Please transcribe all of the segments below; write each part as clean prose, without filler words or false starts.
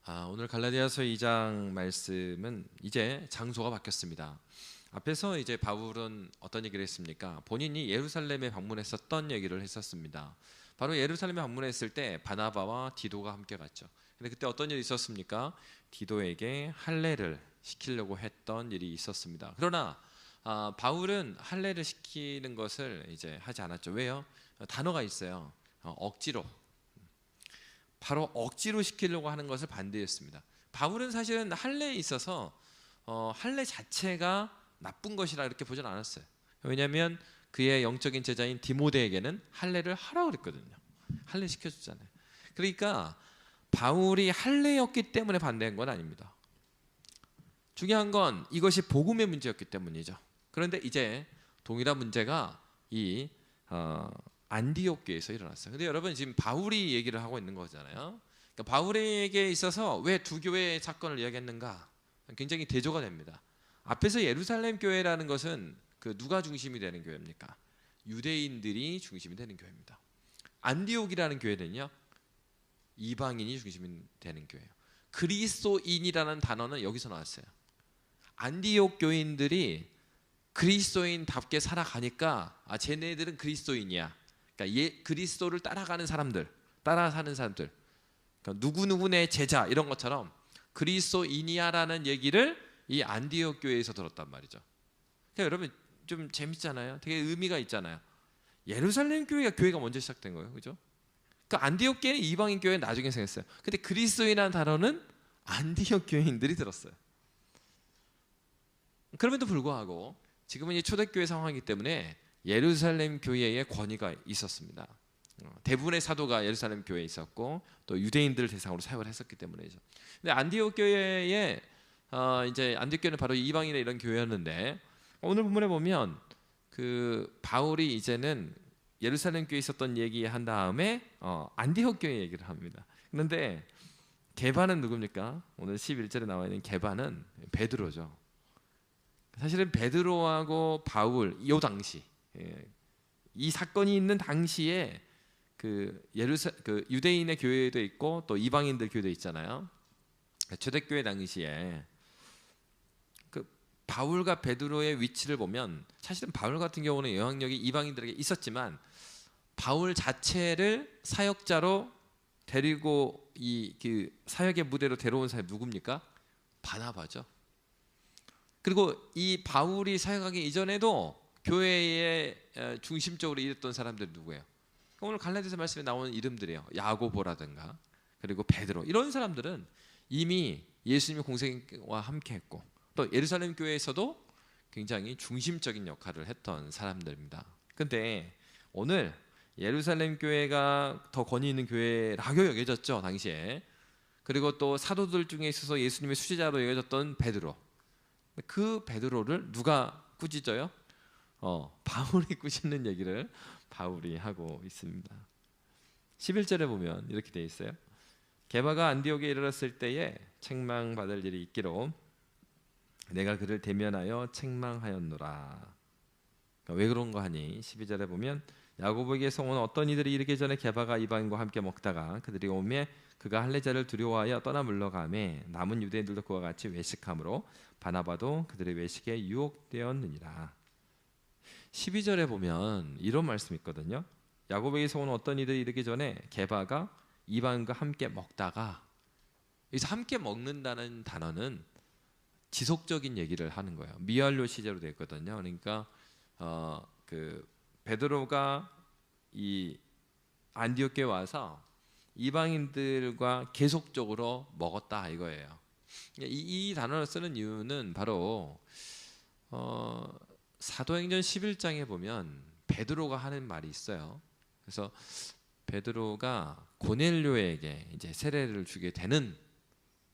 오늘 갈라디아서 2장 말씀은 이제 장소가 바뀌었습니다. 앞에서 이제 바울은 어떤 얘기를 했습니까? 본인이 예루살렘에 방문했었던 얘기를 했었습니다. 바로 예루살렘에 방문했을 때 바나바와 디도가 함께 갔죠. 근데 그때 어떤 일이 있었습니까? 디도에게 할례를 시키려고 했던 일이 있었습니다. 그러나 바울은 할례를 시키는 것을 이제 하지 않았죠. 왜요? 단어가 있어요. 억지로. 바로 억지로 시키려고 하는 것을 반대했습니다. 바울은 사실은 할례에 있어서 할례 자체가 나쁜 것이라 이렇게 보진 않았어요. 왜냐하면 그의 영적인 제자인 디모데에게는 할례를 하라고 그랬거든요. 할례 시켜주잖아요. 그러니까 바울이 할례였기 때문에 반대한 건 아닙니다. 중요한 건 이것이 복음의 문제였기 때문이죠. 그런데 이제 동일한 문제가 이 안디옥 교회에서 일어났어요. 근데 여러분 지금 바울이 얘기를 하고 있는 거잖아요. 그러니까 바울에게 있어서 왜 두 교회의 사건을 이야기했는가? 굉장히 대조가 됩니다. 앞에서 예루살렘 교회라는 것은 그 누가 중심이 되는 교회입니까? 유대인들이 중심이 되는 교회입니다. 안디옥이라는 교회는요, 이방인이 중심이 되는 교회예요. 그리스도인이라는 단어는 여기서 나왔어요. 안디옥 교인들이 그리스도인답게 살아가니까 쟤네들은 그리스도인이야. 그러니까 그리스도를 따라가는 사람들, 따라 사는 사람들, 그러니까 누구누구 내 제자 이런 것처럼 그리스도인이야라는 얘기를 이 안디옥 교회에서 들었단 말이죠. 그러니까 여러분 좀 재밌잖아요. 되게 의미가 있잖아요. 예루살렘 교회가 먼저 시작된 거예요, 그죠? 그 안디옥 교회는 이방인 교회 나중에 생겼어요. 근데 그리스도인이라는 단어는 안디옥 교회인들이 들었어요. 그럼에도 불구하고 지금은 이 초대교회 상황이기 때문에 예루살렘 교회의 권위가 있었습니다. 대부분의 사도가 예루살렘 교회에 있었고 또 유대인들을 대상으로 사역을 했었기 때문이죠. 근데 안디옥 교회에 이제 안디옥 교회는 바로 이방인의 이런 교회였는데 오늘 본문에 보면 그 바울이 이제는 예루살렘 교회에 있었던 얘기한 다음에 안디옥 교회 얘기를 합니다. 그런데 게바는 누굽니까? 오늘 11절에 나와 있는 게바는 베드로죠. 사실은 베드로하고 바울 이 당시 이 사건이 있는 당시에 그 유대인의 교회도 있고 또 이방인들 교회도 있잖아요. 초대교회 당시에 그 바울과 베드로의 위치를 보면 사실은 바울 같은 경우는 영향력이 이방인들에게 있었지만 바울 자체를 사역자로 데리고 그 사역의 무대로 데려온 사람이 누굽니까? 바나바죠. 그리고 이 바울이 사역하기 이전에도 교회에 중심적으로 일했던 사람들이 누구예요? 오늘 갈라디아서 말씀에 나오는 이름들이에요. 야고보라든가 그리고 베드로 이런 사람들은 이미 예수님의 공생과 함께했고 또 예루살렘 교회에서도 굉장히 중심적인 역할을 했던 사람들입니다. 그런데 오늘 예루살렘 교회가 더 권위 있는 교회라고 여겨졌죠 당시에. 그리고 또 사도들 중에 있어서 예수님의 수제자로 여겨졌던 베드로. 그 베드로를 누가 꾸짖어요? 바울이 꾸짖는 얘기를 바울이 하고 있습니다. 11절에 보면 이렇게 되어 있어요. 게바가 안디옥에 이르렀을 때에 책망받을 일이 있기로 내가 그를 대면하여 책망하였노라. 그러니까 왜 그런 거 하니? 12절에 보면 야고보에게서 온 어떤 이들이 이르기 전에 게바가 이방인과 함께 먹다가 그들이 오매 그가 할례자를 두려워하여 떠나 물러가매 남은 유대인들도 그와 같이 외식함으로 바나바도 그들의 외식에 유혹되었느니라. 12절에 보면 이런 말씀이 있거든요. 야고보에게서 온 어떤 이들이 이르기 전에 게바가 이방인과 함께 먹다가, 여기서 함께 먹는다는 단어는 지속적인 얘기를 하는 거예요. 미완료 시제로 되어 있거든요. 그러니까 그 베드로가 이 안디옥에 와서 이방인들과 계속적으로 먹었다 이거예요. 이 단어를 쓰는 이유는 바로 사도행전 11장에 보면 베드로가 하는 말이 있어요. 그래서 베드로가 고넬료에게 이제 세례를 주게 되는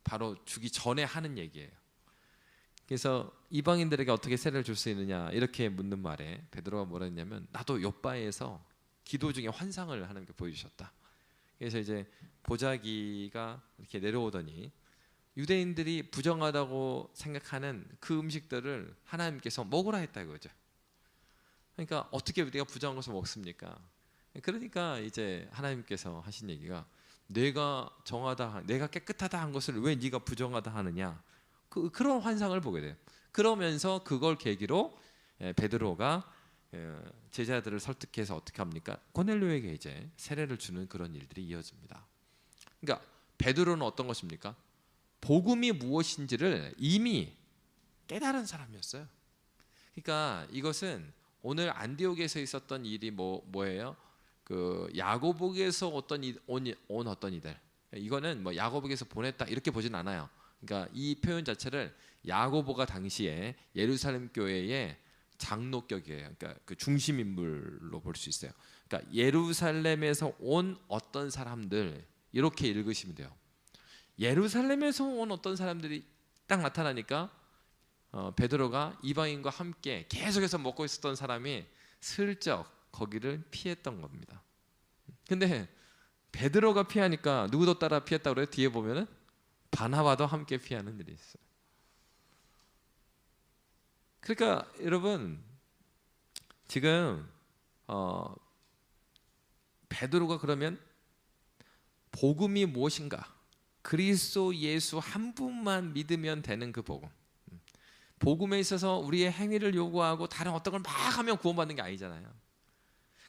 바로 주기 전에 하는 얘기예요. 그래서 이방인들에게 어떻게 세례를 줄 수 있느냐 이렇게 묻는 말에 베드로가 뭐라 했냐면 나도 요바에서 기도 중에 환상을 하나님께 보여주셨다. 그래서 이제 보자기가 이렇게 내려오더니 유대인들이 부정하다고 생각하는 그 음식들을 하나님께서 먹으라 했다 이거죠. 그러니까 어떻게 우리가 부정한 것을 먹습니까? 그러니까 이제 하나님께서 하신 얘기가 내가 정하다, 내가 깨끗하다 한 것을 왜 네가 부정하다 하느냐, 그런 환상을 보게 돼요. 그러면서 그걸 계기로 베드로가 제자들을 설득해서 어떻게 합니까? 고넬료에게 이제 세례를 주는 그런 일들이 이어집니다. 그러니까 베드로는 어떤 것입니까? 복음이 무엇인지를 이미 깨달은 사람이었어요. 그러니까 이것은 오늘 안디옥에서 있었던 일이 뭐예요? 그 야고보에서 온 어떤 이들, 이거는 뭐 야고보에서 보냈다 이렇게 보진 않아요. 그러니까 이 표현 자체를 야고보가 당시에 예루살렘 교회의 장로격이에요. 그러니까 그 중심 인물로 볼 수 있어요. 그러니까 예루살렘에서 온 어떤 사람들, 이렇게 읽으시면 돼요. 예루살렘에서 온 어떤 사람들이 딱 나타나니까 베드로가 이방인과 함께 계속해서 먹고 있었던 사람이 슬쩍 거기를 피했던 겁니다. 근데 베드로가 피하니까 누구도 따라 피했다고 그래요? 뒤에 보면은 바나바도 함께 피하는 일이 있어요. 그러니까 여러분, 지금 베드로가 그러면 복음이 무엇인가? 그리스도 예수 한 분만 믿으면 되는 그 복음. 복음에 있어서 우리의 행위를 요구하고 다른 어떤 걸 막 하면 구원받는 게 아니잖아요.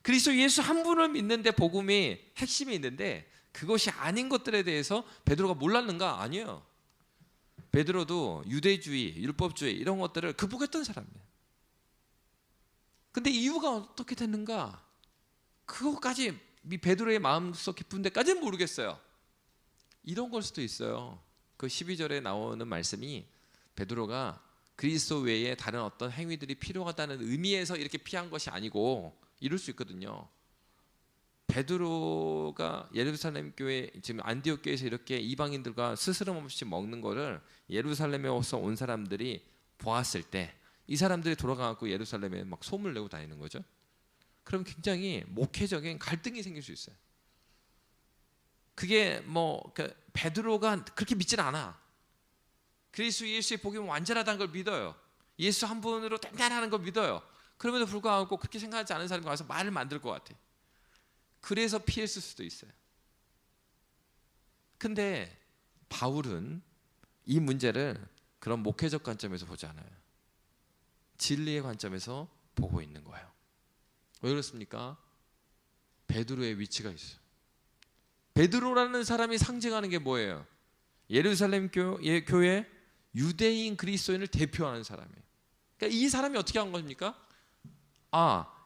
그리스도 예수 한 분을 믿는데 복음이 핵심이 있는데 그것이 아닌 것들에 대해서 베드로가 몰랐는가? 아니에요. 베드로도 유대주의, 율법주의 이런 것들을 극복했던 사람이에요. 근데 이유가 어떻게 됐는가? 그것까지 베드로의 마음속 깊은 데까지는 모르겠어요. 이런 걸 수도 있어요. 그 12절에 나오는 말씀이 베드로가 그리스도 외에 다른 어떤 행위들이 필요하다는 의미에서 이렇게 피한 것이 아니고, 이럴 수 있거든요. 베드로가 예루살렘 교회, 지금 안디옥 교회에서 이렇게 이방인들과 스스럼 없이 먹는 거를 예루살렘에서 온 사람들이 보았을 때 이 사람들이 돌아가고 예루살렘에 막 소문을 내고 다니는 거죠. 그럼 굉장히 목회적인 갈등이 생길 수 있어요. 그게 베드로가 그렇게 믿지는 않아. 그리스도 예수의 복음은 완전하다는 걸 믿어요. 예수 한 분으로 단단하는 걸 믿어요. 그럼에도 불구하고 그렇게 생각하지 않은 사람이 와서 말을 만들 것 같아. 그래서 피했을 수도 있어요. 근데 바울은 이 문제를 그런 목회적 관점에서 보지 않아요. 진리의 관점에서 보고 있는 거예요. 왜 그렇습니까? 베드로의 위치가 있어요. 베드로라는 사람이 상징하는 게 뭐예요? 예루살렘 교회 유대인 그리스도인을 대표하는 사람이에요. 그러니까 이 사람이 어떻게 한 겁니까?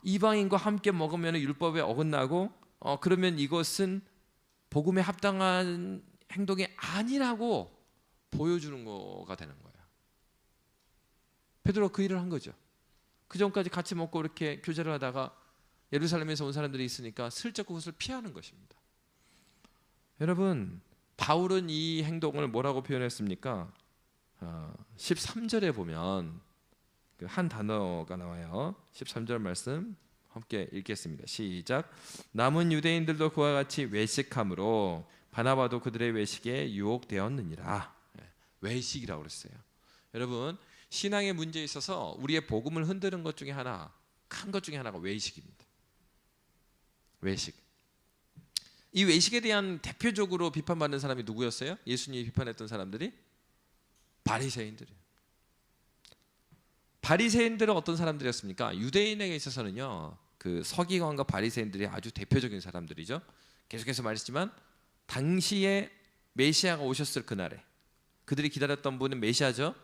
이방인과 함께 먹으면 율법에 어긋나고 그러면 이것은 복음에 합당한 행동이 아니라고 보여주는 거가 되는 거예요. 베드로가 그 일을 한 거죠. 그 전까지 같이 먹고 이렇게 교제를 하다가 예루살렘에서 온 사람들이 있으니까 슬쩍 그것을 피하는 것입니다. 여러분, 바울은 이 행동을 뭐라고 표현했습니까? 13절에 보면 한 단어가 나와요. 13절 말씀 함께 읽겠습니다. 시작. 남은 유대인들도 그와 같이 외식함으로 바나바도 그들의 외식에 유혹되었느니라. 외식이라고 그랬어요. 여러분, 신앙의 문제에 있어서 우리의 복음을 흔드는 것 중에 하나, 큰 것 중에 하나가 외식입니다. 외식. 이 외식에 대한 대표적으로 비판받는 사람이 누구였어요? 예수님이 비판했던 사람들이 바리새인들이에요. 바리새인들은 어떤 사람들이었습니까? 유대인에게 있어서는요, 그 서기관과 바리새인들이 아주 대표적인 사람들이죠. 계속해서 말했지만 당시에 메시아가 오셨을 그날에 그들이 기다렸던 분은 메시아죠.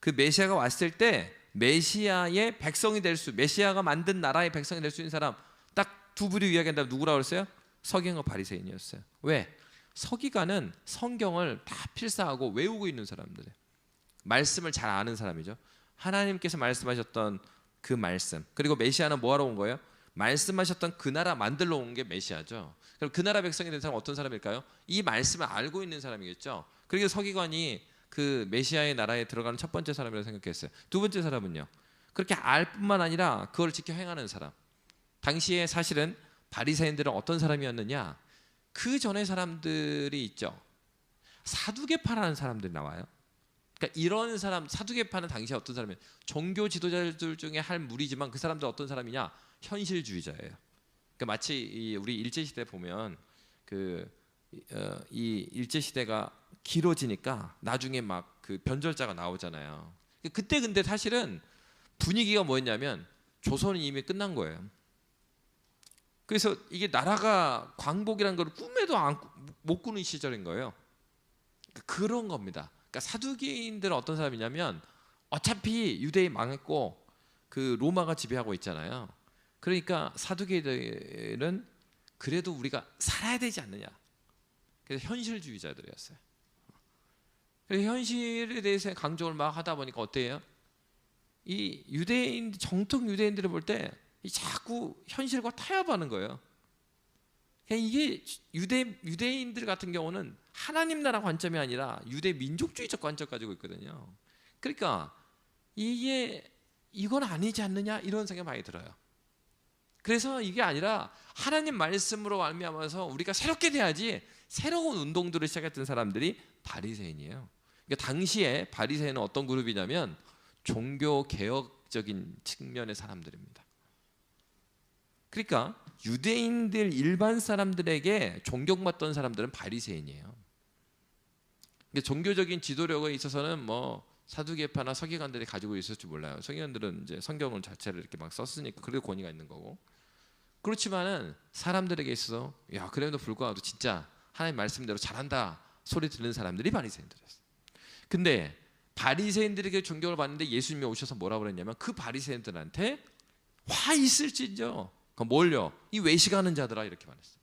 그 메시아가 왔을 때 메시아의 백성이 될 수, 메시아가 만든 나라의 백성이 될 수 있는 사람 딱 두 부류 이야기한다면 누구라고 그랬어요? 서기관과 바리새인이었어요. 왜? 서기관은 성경을 다 필사하고 외우고 있는 사람들이에요. 말씀을 잘 아는 사람이죠. 하나님께서 말씀하셨던 그 말씀, 그리고 메시아는 뭐하러 온 거예요? 말씀하셨던 그 나라 만들러 온 게 메시아죠. 그럼 그 나라 백성이 된 사람은 어떤 사람일까요? 이 말씀을 알고 있는 사람이겠죠. 그리고 서기관이 그 메시아의 나라에 들어가는 첫 번째 사람이라고 생각했어요. 두 번째 사람은요, 그렇게 알 뿐만 아니라 그걸 지켜 행하는 사람. 당시에 사실은 바리새인들은 어떤 사람이었느냐? 그 전에 사람들이 있죠. 사두개파라는 사람들이 나와요. 그러니까 이런 사람, 사두개파는 당시에 어떤 사람이에요? 종교 지도자들 중에 할 무리지만 그 사람들 어떤 사람이냐? 현실주의자예요. 그러니까 마치 우리 일제 시대 보면 그 이 일제 시대가 길어지니까 나중에 막 그 변절자가 나오잖아요. 그때 근데 사실은 분위기가 뭐였냐면 조선이 이미 끝난 거예요. 그래서 이게 나라가 광복이라는 걸 꿈에도 못 꾸는 시절인 거예요. 그런 겁니다. 그러니까 사두개인들은 어떤 사람이냐면 어차피 유대인이 망했고 그 로마가 지배하고 있잖아요. 그러니까 사두개인들은 그래도 우리가 살아야 되지 않느냐. 그래서 현실주의자들이었어요. 그래서 현실에 대해서 강조를 막 하다 보니까 어때요? 이 유대인 정통 유대인들을 볼 때 자꾸 현실과 타협하는 거예요. 이게 유대인들 같은 경우는 하나님 나라 관점이 아니라 유대 민족주의적 관점 가지고 있거든요. 그러니까 이건 아니지 않느냐 이런 생각이 많이 들어요. 그래서 이게 아니라 하나님 말씀으로 말미암아서 우리가 새롭게 돼야지 새로운 운동들을 시작했던 사람들이 바리새인이에요. 그러니까 당시에 바리새인은 어떤 그룹이냐면 종교 개혁적인 측면의 사람들입니다. 그러니까 유대인들 일반 사람들에게 존경받던 사람들은 바리새인이에요. 그러니까 종교적인 지도력에 있어서는 뭐 사두개파나 서기관들이 가지고 있을지 몰라요. 서기관들은 이제 성경을 자체를 이렇게 막 썼으니까 그래도 권위가 있는 거고. 그렇지만은 사람들에게 있어서 야 그래도 불구하고 진짜 하나님 말씀대로 잘한다 소리 듣는 사람들이 바리새인들이었어요. 근데 바리새인들에게 존경을 받는데 예수님이 오셔서 뭐라고 그랬냐면 그 바리새인들한테 화 있을진저 뭘요? 이 외식하는 자들아 이렇게 말했어요.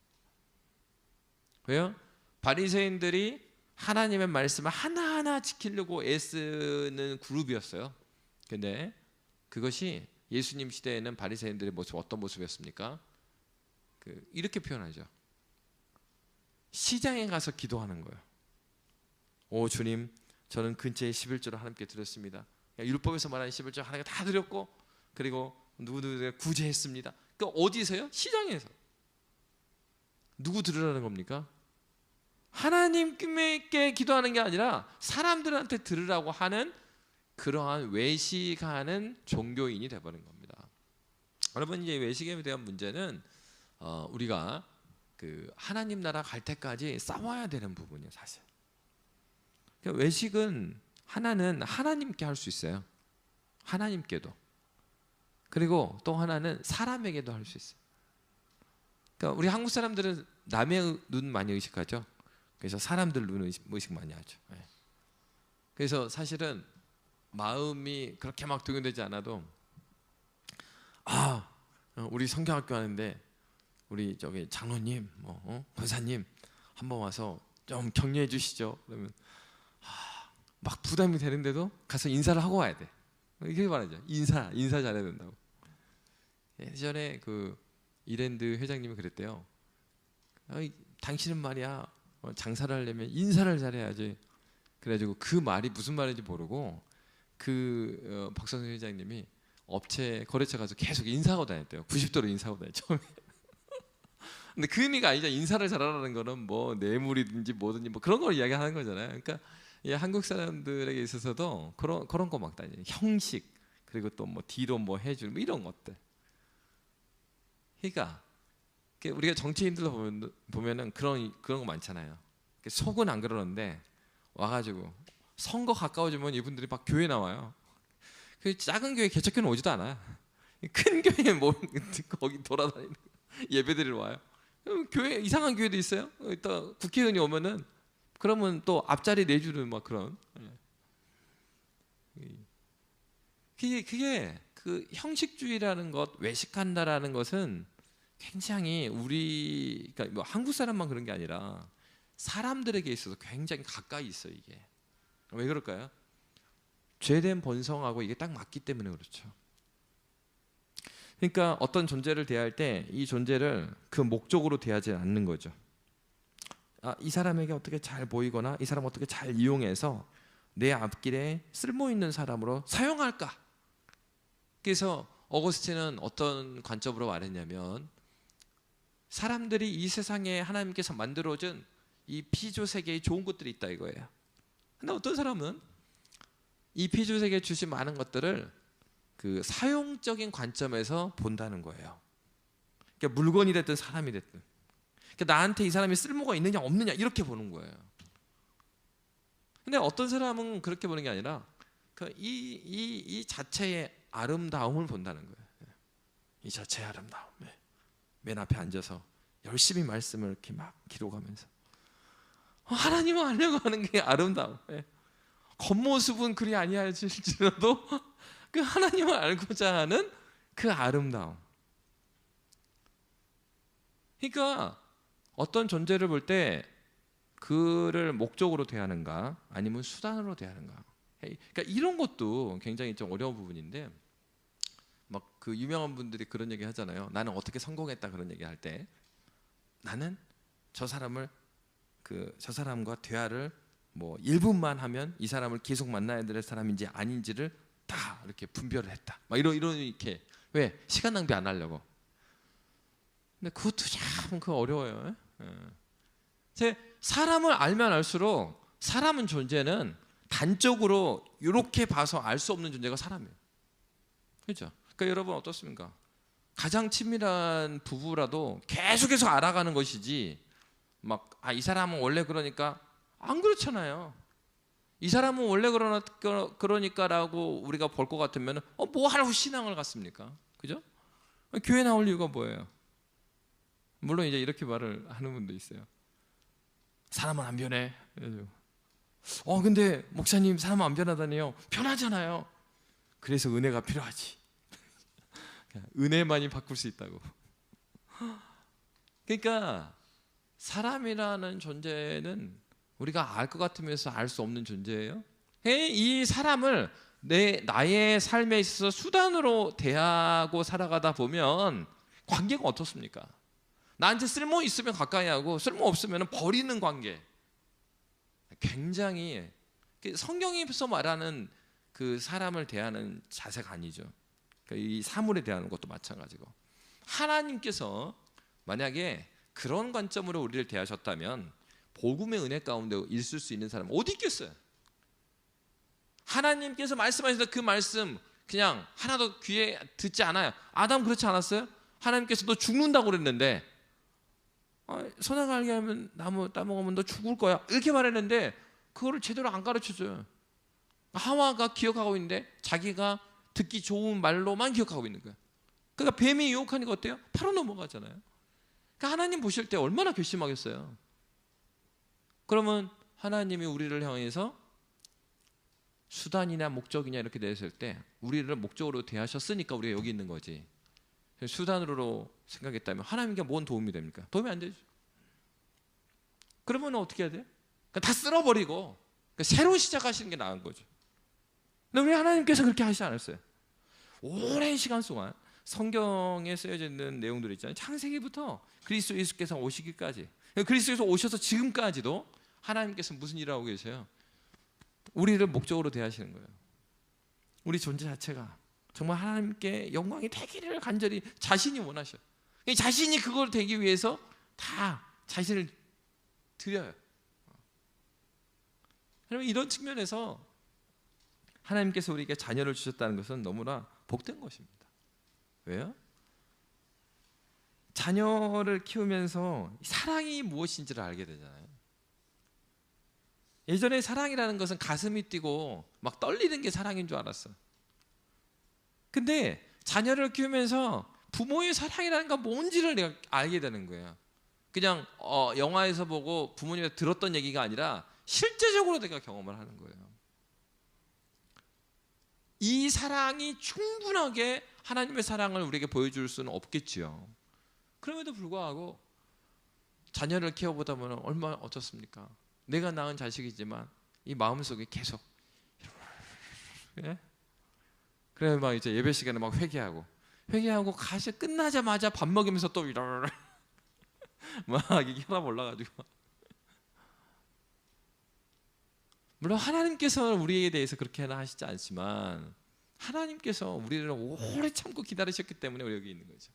왜요? 바리새인들이 하나님의 말씀을 하나하나 지키려고 애쓰는 그룹이었어요. 근데 그것이 예수님 시대에는 바리새인들의 모습 어떤 모습이었습니까? 이렇게 표현하죠. 시장에 가서 기도하는 거예요. 오 주님 저는 근처에 11조를 하나님께 드렸습니다. 율법에서 말하는 11조 하나님께 다 드렸고 그리고 누구누구를 구제했습니다. 그러니까 어디서요? 시장에서. 누구 들으라는 겁니까? 하나님께 기도하는 게 아니라 사람들한테 들으라고 하는 그러한 외식하는 종교인이 되어버린 겁니다. 여러분 이제 외식에 대한 문제는 우리가 그 하나님 나라 갈 때까지 싸워야 되는 부분이에요 사실. 그러니까 외식은 하나는 하나님께 할 수 있어요. 하나님께도. 그리고 또 하나는 사람에게도 할 수 있어요. 그러니까 우리 한국 사람들은 남의 눈 많이 의식하죠. 그래서 사람들 눈 의식 많이 하죠. 그래서 사실은 마음이 그렇게 막 동요되지 않아도 우리 성경학교 하는데 우리 저기 장로님, 권사님 한번 와서 좀 격려해 주시죠. 그러면 막 부담이 되는데도 가서 인사를 하고 와야 돼. 이렇게 말하죠. 인사 잘해야 된다고. 예전에 그 이랜드 회장님이 그랬대요. 당신은 말이야 장사를 하려면 인사를 잘해야지. 그래가지고 그 말이 무슨 말인지 모르고 박선생 회장님이 업체 거래처 가서 계속 인사하고 다녔대요. 90도로 인사하고 다녔죠. 근데 그 의미가 아니죠. 인사를 잘하라는 거는 뭐 뇌물이든지 뭐든지 뭐 그런 걸 이야기하는 거잖아요. 그러니까 한국 사람들에게 있어서도 그런 거 막 다니죠. 형식 그리고 또 뭐 뒤로 뭐 해주는 뭐 이런 것들. 그러니까 우리가 정치인들 보면은 그런 거 많잖아요. 속은 안 그러는데 와가지고 선거 가까워지면 이분들이 막 교회 나와요. 그 작은 교회 개척교회는 오지도 않아요. 큰 교회에 뭐 거기 돌아다니는 예배드리러 와요. 교회 이상한 교회도 있어요. 이따 국회의원이 오면은 그러면 또 앞자리 내주는 막 그런. 그게 그 형식주의라는 것, 외식한다라는 것은 굉장히 그러니까 뭐 한국 사람만 그런 게 아니라 사람들에게 있어서 굉장히 가까이 있어요. 이게 왜 그럴까요? 죄된 본성하고 이게 딱 맞기 때문에 그렇죠. 그러니까 어떤 존재를 대할 때 이 존재를 그 목적으로 대하지 않는 거죠. 이 사람에게 어떻게 잘 보이거나 이 사람 어떻게 잘 이용해서 내 앞길에 쓸모 있는 사람으로 사용할까? 그래서 어거스틴은 어떤 관점으로 말했냐면 사람들이 이 세상에 하나님께서 만들어준 이 피조 세계에 좋은 것들이 있다 이거예요. 근데 어떤 사람은 이 피조 세계에 주신 많은 것들을 그 사용적인 관점에서 본다는 거예요. 그러니까 물건이 됐든 사람이 됐든. 그러니까 나한테 이 사람이 쓸모가 있느냐 없느냐 이렇게 보는 거예요. 근데 어떤 사람은 그렇게 보는 게 아니라 이 자체의 아름다움을 본다는 거예요. 이 자체의 아름다움. 맨 앞에 앉아서 열심히 말씀을 이렇게 막 기록하면서 하나님을 알려고 하는 게 아름다움. 겉모습은 그리 아니할지라도 그 하나님을 알고자 하는 그 아름다움. 그러니까 어떤 존재를 볼 때 그를 목적으로 대하는가 아니면 수단으로 대하는가. 그러니까 이런 것도 굉장히 좀 어려운 부분인데, 막 그 유명한 분들이 그런 얘기 하잖아요. 나는 어떻게 성공했다 그런 얘기 할 때 나는 저 사람과 대화를 뭐 1분만 하면 이 사람을 계속 만나야 될 사람인지 아닌지를 다 이렇게 분별을 했다. 막 이런 이렇게. 왜? 시간 낭비 안 하려고. 근데 그것도 참 어려워요. 사람을 알면 알수록 사람은 존재는 단적으로 이렇게 봐서 알 수 없는 존재가 사람이에요. 그렇죠? 그러니까 여러분 어떻습니까? 가장 친밀한 부부라도 계속해서 알아가는 것이지 막 이 사람은 원래 그러니까 안 그렇잖아요. 이 사람은 원래 그러니까라고 우리가 볼 것 같으면 뭐 하라고 신앙을 갖습니까? 그죠? 교회 나올 이유가 뭐예요? 물론 이제 이렇게 말을 하는 분도 있어요. 사람은 안 변해. 근데 목사님 사람은 안 변하다니요. 변하잖아요. 그래서 은혜가 필요하지. 은혜만이 바꿀 수 있다고. 그러니까 사람이라는 존재는 우리가 알 것 같으면서 알 수 없는 존재예요. 이 사람을 나의 삶에 있어서 수단으로 대하고 살아가다 보면 관계가 어떻습니까? 나한테 쓸모 있으면 가까이 하고 쓸모 없으면 버리는 관계. 굉장히 성경에서 말하는 그 사람을 대하는 자세가 아니죠. 이 사물에 대하는 것도 마찬가지고, 하나님께서 만약에 그런 관점으로 우리를 대하셨다면 복음의 은혜 가운데 있을 수 있는 사람은 어디 있겠어요? 하나님께서 말씀하셔서 그 말씀 그냥 하나도 귀에 듣지 않아요. 아담 그렇지 않았어요? 하나님께서 너 죽는다고 그랬는데 선악을 알게 하면 나무 따먹으면 너 죽을 거야 이렇게 말했는데 그거를 제대로 안 가르쳐줘요. 하와가 기억하고 있는데 자기가 듣기 좋은 말로만 기억하고 있는 거야. 그러니까 뱀이 유혹하니까 어때요? 바로 넘어가잖아요. 그러니까 하나님 보실 때 얼마나 괘씸하겠어요. 그러면 하나님이 우리를 향해서 수단이나 목적이냐 이렇게 냈을 때 우리를 목적으로 대하셨으니까 우리가 여기 있는 거지, 수단으로 생각했다면 하나님께 뭔 도움이 됩니까? 도움이 안 되죠. 그러면 어떻게 해야 돼요? 다 쓸어버리고 새로 시작하시는 게 나은 거죠. 근데 왜 하나님께서 그렇게 하시지 않았어요? 오랜 시간 동안 성경에 쓰여져 있는 내용들이 있잖아요. 창세기부터 그리스도 예수께서 오시기까지, 그리스도께서 오셔서 지금까지도 하나님께서 무슨 일을 하고 계세요? 우리를 목적으로 대하시는 거예요. 우리 존재 자체가 정말 하나님께 영광이 되기를 간절히 자신이 원하셔요. 자신이 그걸 되기 위해서 다 자신을 드려요. 그러면 이런 측면에서 하나님께서 우리에게 자녀를 주셨다는 것은 너무나 복된 것입니다. 왜요? 자녀를 키우면서 사랑이 무엇인지를 알게 되잖아요. 예전에 사랑이라는 것은 가슴이 뛰고 막 떨리는 게 사랑인 줄 알았어. 근데 자녀를 키우면서 부모의 사랑이라는 건 뭔지를 내가 알게 되는 거예요. 그냥 영화에서 보고 부모님한테 들었던 얘기가 아니라 실제적으로 내가 경험을 하는 거예요. 이 사랑이 충분하게 하나님의 사랑을 우리에게 보여줄 수는 없겠지요. 그럼에도 불구하고 자녀를 키워보다 보면 얼마나 어떻습니까? 내가 낳은 자식이지만 이 마음속에 계속 그래 막 이제 예배 시간에 막 회개하고 가시 끝나자마자 밥 먹으면서 또 막 이게 혈압 올라가지고. 물론 하나님께서는 우리에 대해서 그렇게 하시지 않지만 하나님께서 우리를 오래 참고 기다리셨기 때문에 우리 여기 있는 거죠.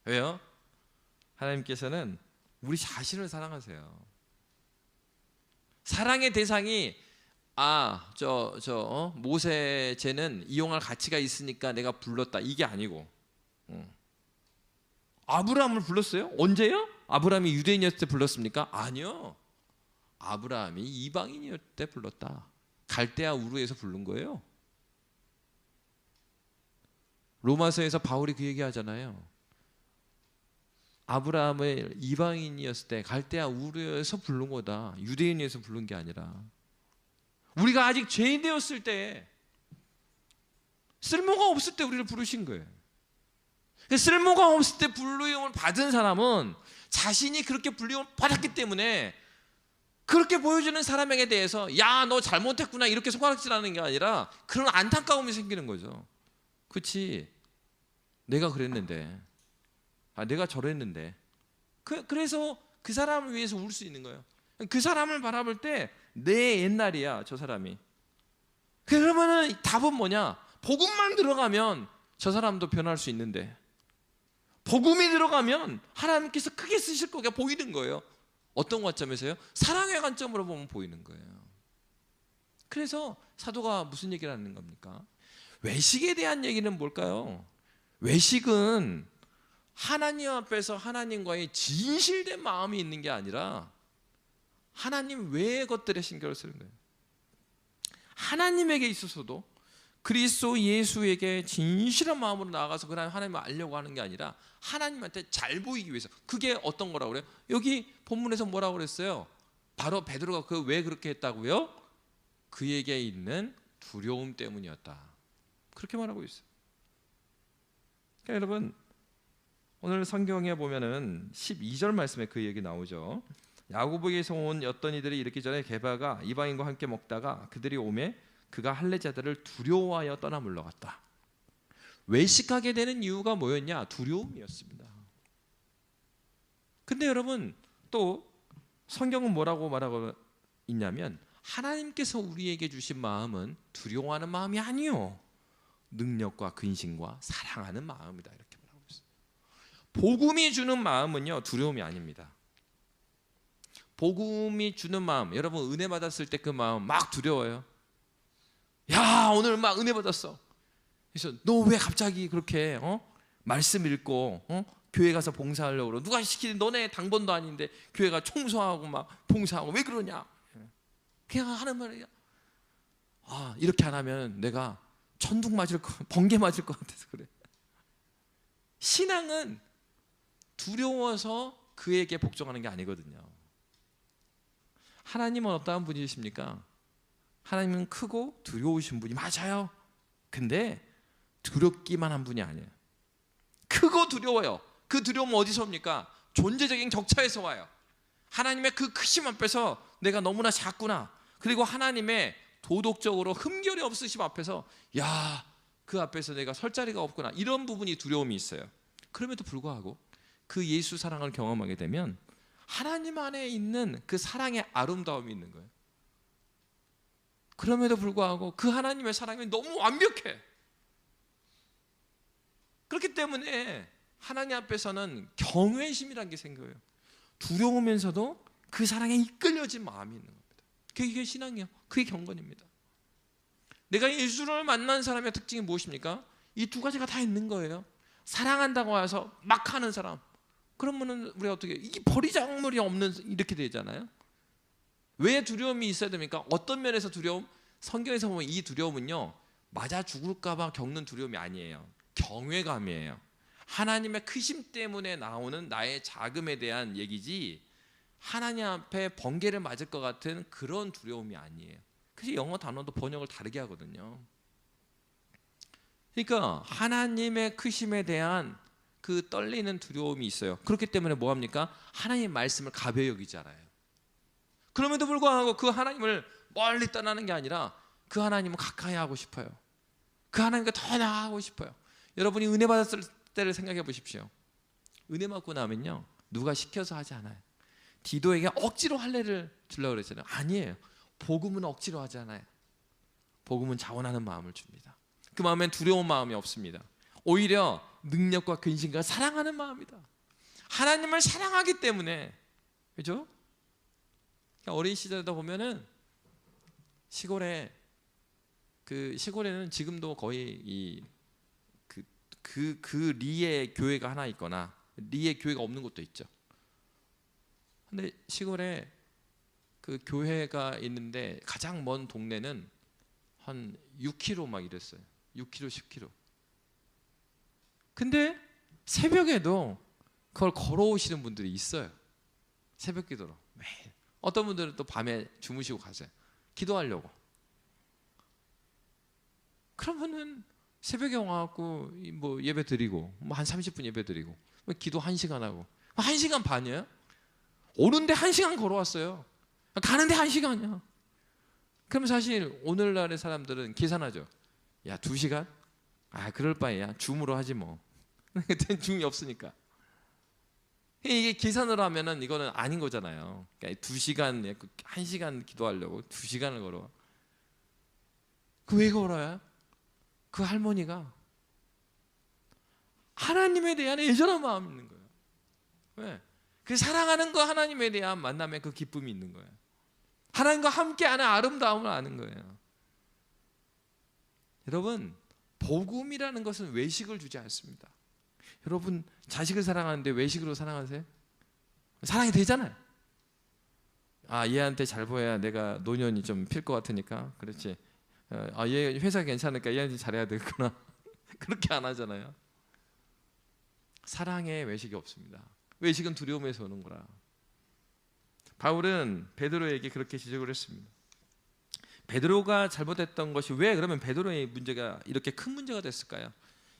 왜요? 하나님께서는 우리 자신을 사랑하세요. 사랑의 대상이 모세죄는 이용할 가치가 있으니까 내가 불렀다 이게 아니고 아브라함을 불렀어요? 언제요? 아브라함이 유대인이었을 때 불렀습니까? 아니요. 아브라함이 이방인이었을 때 불렀다. 갈대아 우르에서 부른 거예요. 로마서에서 바울이 그 얘기하잖아요. 아브라함을 이방인이었을 때 갈대아 우르에서 부른 거다. 유대인에서 부른 게 아니라. 우리가 아직 죄인 되었을 때, 쓸모가 없을 때 우리를 부르신 거예요. 쓸모가 없을 때 불리움을 받은 사람은 자신이 그렇게 불리움을 받았기 때문에 그렇게 보여주는 사람에게 대해서 야, 너 잘못했구나 이렇게 손가락질하는 게 아니라 그런 안타까움이 생기는 거죠. 그렇지, 내가 그랬는데, 내가 저랬는데, 그래서 그 사람을 위해서 울 수 있는 거예요. 그 사람을 바라볼 때 내 옛날이야 저 사람이. 그러면은 답은 뭐냐? 복음만 들어가면 저 사람도 변할 수 있는데, 복음이 들어가면 하나님께서 크게 쓰실 거가 보이는 거예요. 어떤 관점에서요? 사랑의 관점으로 보면 보이는 거예요. 그래서 사도가 무슨 얘기를 하는 겁니까? 외식에 대한 얘기는 뭘까요? 외식은 하나님 앞에서 하나님과의 진실된 마음이 있는 게 아니라 하나님 외의 것들에 신경을 쓰는 거예요. 하나님에게 있어서도 그리스도 예수에게 진실한 마음으로 나아가서 그 하나님을 알려고 하는 게 아니라 하나님한테 잘 보이기 위해서. 그게 어떤 거라고 그래요? 여기 본문에서 뭐라고 그랬어요? 바로 베드로가 왜 그렇게 했다고요? 그에게 있는 두려움 때문이었다. 그렇게 말하고 있어요. 그러니까 여러분, 오늘 성경에 보면은 12절 말씀에 그 얘기 나오죠. 야고보에게서 온 어떤 이들이 이르기 전에 게바가 이방인과 함께 먹다가 그들이 오매 그가 할례자들을 두려워하여 떠나 물러갔다. 외식하게 되는 이유가 뭐였냐? 두려움이었습니다. 근데 여러분, 또 성경은 뭐라고 말하고 있냐면 하나님께서 우리에게 주신 마음은 두려워하는 마음이 아니요, 능력과 근신과 사랑하는 마음이다, 이렇게 말하고 있어요. 복음이 주는 마음은요, 두려움이 아닙니다. 복음이 주는 마음, 여러분 은혜 받았을 때 그 마음 막 두려워요. 야, 오늘 막 은혜 받았어. 그래서 너 왜 갑자기 그렇게 말씀 읽고 교회 가서 봉사하려고 그러? 누가 시키는, 너네 당번도 아닌데 교회 가 청소하고 막 봉사하고 왜 그러냐? 그냥 하는 말이야. 이렇게 안 하면 내가 천둥 맞을 거, 번개 맞을 것 같아서 그래. 신앙은 두려워서 그에게 복종하는 게 아니거든요. 하나님은 어떠한 분이십니까? 하나님은 크고 두려우신 분이 맞아요. 근데 두렵기만 한 분이 아니에요. 크고 두려워요. 그 두려움은 어디서 옵니까? 존재적인 격차에서 와요. 하나님의 그 크심 앞에서 내가 너무나 작구나, 그리고 하나님의 도덕적으로 흠결이 없으심 앞에서 야, 그 앞에서 내가 설 자리가 없구나, 이런 부분이 두려움이 있어요. 그럼에도 불구하고 그 예수 사랑을 경험하게 되면 하나님 안에 있는 그 사랑의 아름다움이 있는 거예요. 그럼에도 불구하고 그 하나님의 사랑이 너무 완벽해. 그렇기 때문에 하나님 앞에서는 경외심이라는 게 생겨요. 두려우면서도 그 사랑에 이끌려진 마음이 있는 겁니다. 그게 신앙이에요. 그게 경건입니다. 내가 예수를 만난 사람의 특징이 무엇입니까? 이 두 가지가 다 있는 거예요. 사랑한다고 해서 막 하는 사람, 그러면은 우리가 어떻게, 이게 버리장물이 없는, 이렇게 되잖아요. 왜 두려움이 있어야 됩니까? 어떤 면에서 두려움? 성경에서 보면 이 두려움은요, 맞아 죽을까봐 겪는 두려움이 아니에요. 경외감이에요. 하나님의 크심 때문에 나오는 나의 자금에 대한 얘기지, 하나님 앞에 번개를 맞을 것 같은 그런 두려움이 아니에요. 그래서 영어 단어도 번역을 다르게 하거든요. 그러니까 하나님의 크심에 대한 그 떨리는 두려움이 있어요. 그렇기 때문에 뭐합니까? 하나님의 말씀을 가벼이 여기지 않아요. 그럼에도 불구하고 그 하나님을 멀리 떠나는 게 아니라 그 하나님을 가까이 하고 싶어요. 그 하나님과 더 나아가고 싶어요. 여러분이 은혜 받았을 때를 생각해 보십시오. 은혜 받고 나면요, 누가 시켜서 하지 않아요. 디도에게 억지로 할례를 주려고 그랬잖아요. 아니에요. 복음은 억지로 하지 않아요. 복음은 자원하는 마음을 줍니다. 그 마음엔 두려운 마음이 없습니다. 오히려 능력과 근신과 사랑하는 마음이다. 하나님을 사랑하기 때문에, 그죠? 어린 시절에도 보면은 시골에는 지금도 거의 그 리에 교회가 하나 있거나 리에 교회가 없는 곳도 있죠. 근데 시골에 그 교회가 있는데 가장 먼 동네는 한 6km 막 이랬어요. 6km, 10km. 근데 새벽에도 그걸 걸어오시는 분들이 있어요. 새벽 기도로 매일. 어떤 분들은 또 밤에 주무시고 가세요. 기도하려고. 그러면은 새벽에 와갖고 뭐 예배 드리고 뭐 한 30분 예배 드리고 뭐 기도 1시간 하고 1시간 반이에요? 오는데 1시간 걸어왔어요. 가는데 1시간이야. 그럼 사실 오늘날의 사람들은 계산하죠. 야 2시간? 아 그럴 바에야 줌으로 하지 뭐. 그때는 줌이 없으니까. 이게 계산으로 하면은 이거는 아닌 거잖아요. 그러니까 2시간, 1시간 기도하려고 2시간을 걸어. 그 왜 걸어요? 그 할머니가 하나님에 대한 애절한 마음이 있는 거예요. 왜? 그 사랑하는 거 하나님에 대한 만남에 그 기쁨이 있는 거예요. 하나님과 함께하는 아름다움을 아는 거예요. 여러분, 복음이라는 것은 외식을 주지 않습니다. 여러분 자식을 사랑하는데 외식으로 사랑하세요? 사랑이 되잖아요. 아 얘한테 잘 보여야 내가 노년이 좀 필 것 같으니까 그렇지. 아 얘 회사 괜찮으니까 얘한테 잘해야 되겠구나. 그렇게 안 하잖아요. 사랑에 외식이 없습니다. 외식은 두려움에서 오는 거라. 바울은 베드로에게 그렇게 지적을 했습니다. 베드로가 잘못했던 것이 왜 그러면 베드로의 문제가 이렇게 큰 문제가 됐을까요?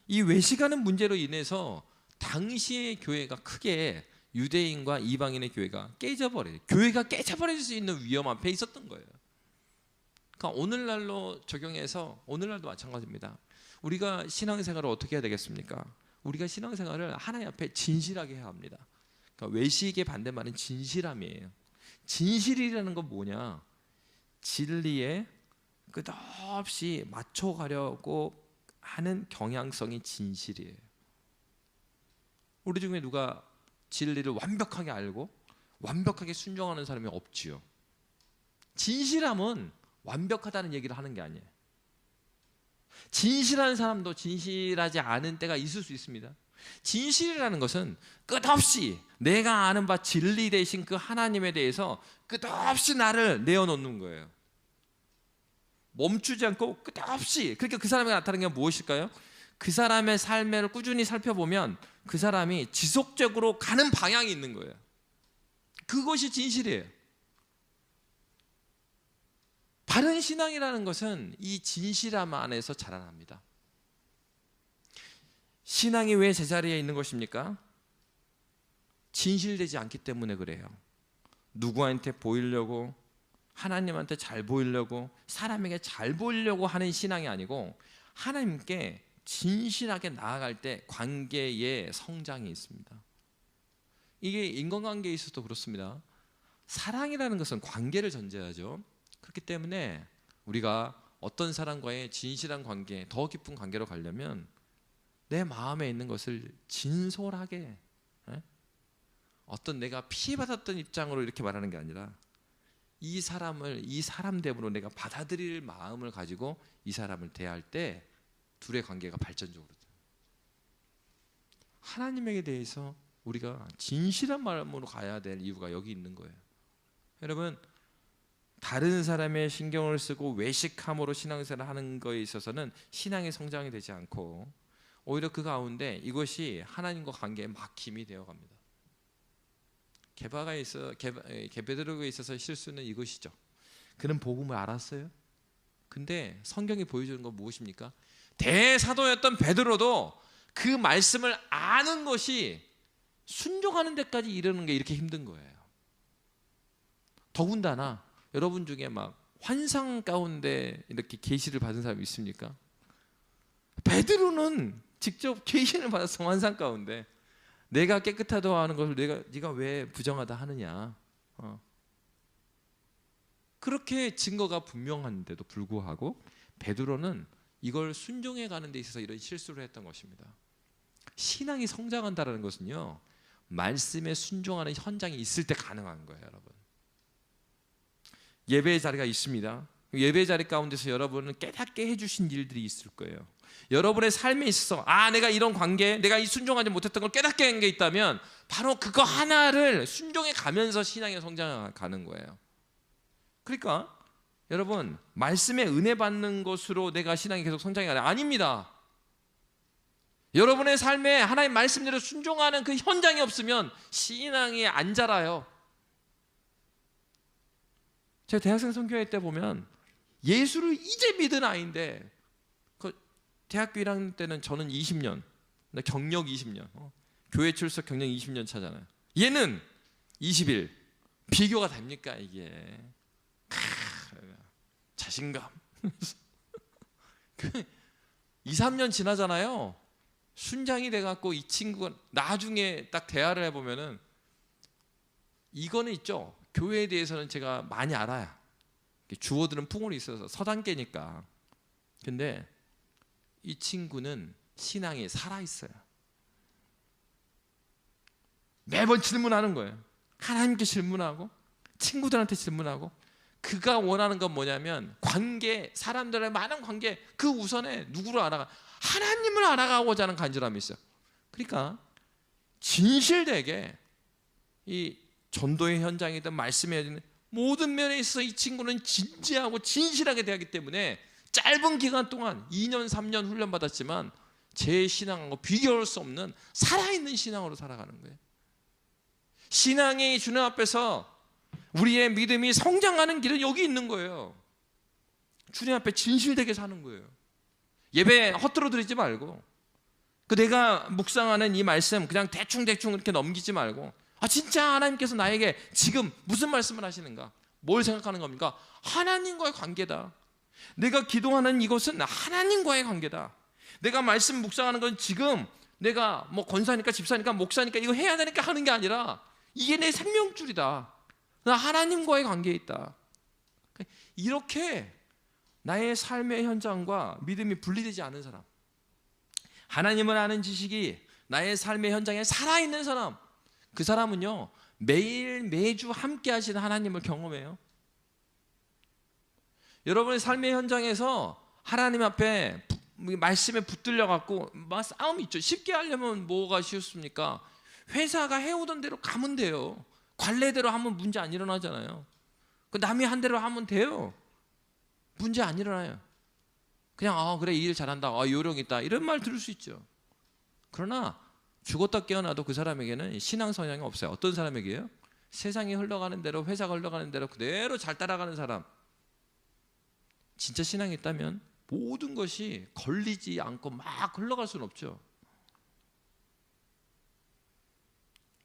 이 외식하는 문제로 인해서 당시의 교회가 크게 유대인과 이방인의 교회가 깨져버려요. 교회가 깨져버릴 수 있는 위험 앞에 있었던 거예요. 그러니까 오늘날로 적용해서 오늘날도 마찬가지입니다. 우리가 신앙생활을 어떻게 해야 되겠습니까? 우리가 신앙생활을 하나님 앞에 진실하게 해야 합니다. 그러니까 외식의 반대말은 진실함이에요. 진실이라는 건 뭐냐? 진리에 끝없이 맞춰가려고 하는 경향성이 진실이에요. 우리 중에 누가 진리를 완벽하게 알고 완벽하게 순종하는 사람이 없지요. 진실함은 완벽하다는 얘기를 하는 게 아니에요. 진실한 사람도 진실하지 않은 때가 있을 수 있습니다. 진실이라는 것은 끝없이 내가 아는 바 진리 되신 그 하나님에 대해서 끝없이 나를 내어놓는 거예요. 멈추지 않고 끝없이. 그러니까 그 사람이 나타나는 게 무엇일까요? 그 사람의 삶을 꾸준히 살펴보면 그 사람이 지속적으로 가는 방향이 있는 거예요. 그것이 진실이에요. 바른 신앙이라는 것은 이 진실함 안에서 자라납니다. 신앙이 왜 제자리에 있는 것입니까? 진실되지 않기 때문에 그래요. 누구한테 보이려고, 하나님한테 잘 보이려고, 사람에게 잘 보이려고 하는 신앙이 아니고 하나님께 진실하게 나아갈 때 관계의 성장이 있습니다. 이게 인간관계에 있어서도 그렇습니다. 사랑이라는 것은 관계를 전제하죠. 그렇기 때문에 우리가 어떤 사람과의 진실한 관계, 더 깊은 관계로 가려면 내 마음에 있는 것을 진솔하게, 어떤 내가 피해받았던 입장으로 이렇게 말하는 게 아니라 이 사람을 이 사람됨으로 내가 받아들일 마음을 가지고 이 사람을 대할 때 둘의 관계가 발전적으로 돼요. 하나님에게 대해서 우리가 진실한 마음으로 가야 될 이유가 여기 있는 거예요. 여러분, 다른 사람의 신경을 쓰고 외식함으로 신앙생활을 하는 거에 있어서는 신앙의 성장이 되지 않고 오히려 그 가운데 이것이 하나님과 관계의 막힘이 되어갑니다. 베드로에 있어서 실수는 이것이죠. 그는 복음을 알았어요. 근데 성경이 보여주는 건 무엇입니까? 대사도였던 베드로도 그 말씀을 아는 것이 순종하는 데까지 이르는 게 이렇게 힘든 거예요. 더군다나 여러분 중에 막 환상 가운데 이렇게 계시를 받은 사람이 있습니까? 베드로는 직접 계시를 받았어. 환상 가운데. 내가 깨끗하다고 하는 것을 네가 왜 부정하다 하느냐. 그렇게 증거가 분명한데도 불구하고 베드로는 이걸 순종해 가는 데 있어서 이런 실수를 했던 것입니다. 신앙이 성장한다는 것은요, 말씀에 순종하는 현장이 있을 때 가능한 거예요. 여러분, 예배의 자리가 있습니다. 예배 자리 가운데서 여러분은 깨닫게 해주신 일들이 있을 거예요. 여러분의 삶에 있어서 내가 이런 관계, 내가 이 순종하지 못했던 걸 깨닫게 한 게 있다면 바로 그거 하나를 순종해 가면서 신앙의 성장을 가는 거예요. 그러니까 여러분, 말씀에 은혜 받는 것으로 내가 신앙이 계속 성장해 가는 아닙니다. 여러분의 삶에 하나님 말씀대로 순종하는 그 현장이 없으면 신앙이 안 자라요. 제가 대학생 선교회 때 보면 예수를 이제 믿은 아이인데, 대학교 1학년 때는 저는 20년, 경력 20년, 교회 출석 경력 20년 차잖아요. 얘는 20일. 비교가 됩니까 이게? 자신감. 2, 3년 지나잖아요. 순장이 돼갖고 이 친구가 나중에 딱 대화를 해보면은 이거는 있죠. 교회에 대해서는 제가 많이 알아요. 주어들은 풍울이 있어서 서단계니까. 근데 이 친구는 신앙이 살아있어요. 매번 질문하는 거예요. 하나님께 질문하고 친구들한테 질문하고. 그가 원하는 건 뭐냐면 관계, 사람들의 많은 관계 그 우선에 누구를 알아가? 하나님을 알아가고자 하는 간절함이 있어요. 그러니까 진실되게 이 전도의 현장이든 말씀의 현장이든 모든 면에 있어서 이 친구는 진지하고 진실하게 대하기 때문에 짧은 기간 동안 2년 3년 훈련받았지만 제 신앙하고 비교할 수 없는 살아있는 신앙으로 살아가는 거예요. 신앙이 주님 앞에서 우리의 믿음이 성장하는 길은 여기 있는 거예요. 주님 앞에 진실되게 사는 거예요. 예배 헛들어 드리지 말고, 내가 묵상하는 이 말씀 그냥 대충 이렇게 넘기지 말고, 진짜 하나님께서 나에게 지금 무슨 말씀을 하시는가? 뭘 생각하는 겁니까? 하나님과의 관계다. 내가 기도하는 이것은 하나님과의 관계다. 내가 말씀 묵상하는 건 지금 내가 뭐 권사니까 집사니까 목사니까 이거 해야 되니까 하는 게 아니라 이게 내 생명줄이다. 나 하나님과의 관계에 있다. 이렇게 나의 삶의 현장과 믿음이 분리되지 않은 사람, 하나님을 아는 지식이 나의 삶의 현장에 살아있는 사람, 그 사람은요 매일 매주 함께 하시는 하나님을 경험해요. 여러분의 삶의 현장에서 하나님 앞에 말씀에 붙들려 갖고 싸움이 있죠. 쉽게 하려면 뭐가 쉬웠습니까? 회사가 해오던 대로 가면 돼요. 관례대로 하면 문제 안 일어나잖아요. 남이 한 대로 하면 돼요. 문제 안 일어나요. 그냥 그래 이 일 잘한다, 요령 있다, 이런 말 들을 수 있죠. 그러나 죽었다 깨어나도 그 사람에게는 신앙 성향이 없어요. 어떤 사람에게요? 세상이 흘러가는 대로, 회사가 흘러가는 대로 그대로 잘 따라가는 사람. 진짜 신앙이 있다면 모든 것이 걸리지 않고 막 흘러갈 수는 없죠.